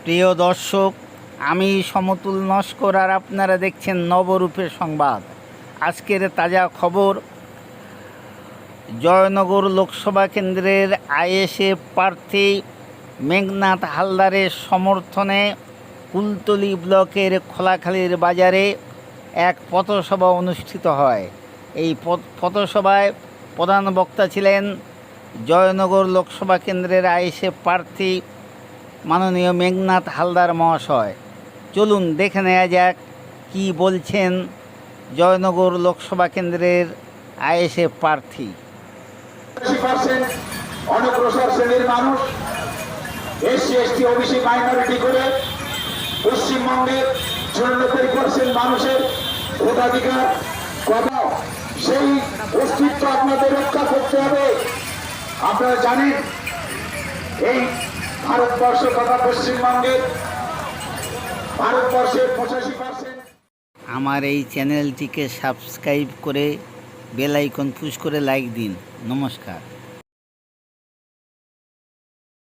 প্রিয় দর্শক, আমি সমতুল নস্কর আর আপনারা দেখছেন নবরূপের সংবাদ। আজকের তাজা খবর, জয়নগর লোকসভা কেন্দ্রের আইএসএফ প্রার্থী মেঘনাথ হালদারের সমর্থনে কুলতলি ব্লকের খোলাখালীর বাজারে এক পথসভা অনুষ্ঠিত হয়। এই পথসভায় প্রধান বক্তা ছিলেন জয়নগর লোকসভা কেন্দ্রের আইএসএফ প্রার্থী মাননীয় মেঘনাথ হালদার মহাশয়। চলুন দেখে নেওয়া যাক কী বলছেন জয়নগর লোকসভা কেন্দ্রের আইএসএফ প্রার্থী। অনগ্রসর শ্রেণীর মানুষ, এসসি এসটি ওবিসি মাইনরিটি করে পশ্চিমবঙ্গের 94% মানুষের ভোটাধিকার কথা, সেই অস্তিত্ব আপনাদের রক্ষা করতে হবে। আপনারা জানেন এই ভারতবর্ষ তথা পশ্চিমবঙ্গের ভারতবর্ষের 85%। আমার এই চ্যানেলটিকে সাবস্ক্রাইব করে বেল আইকন পুশ করে লাইক দিন। নমস্কার।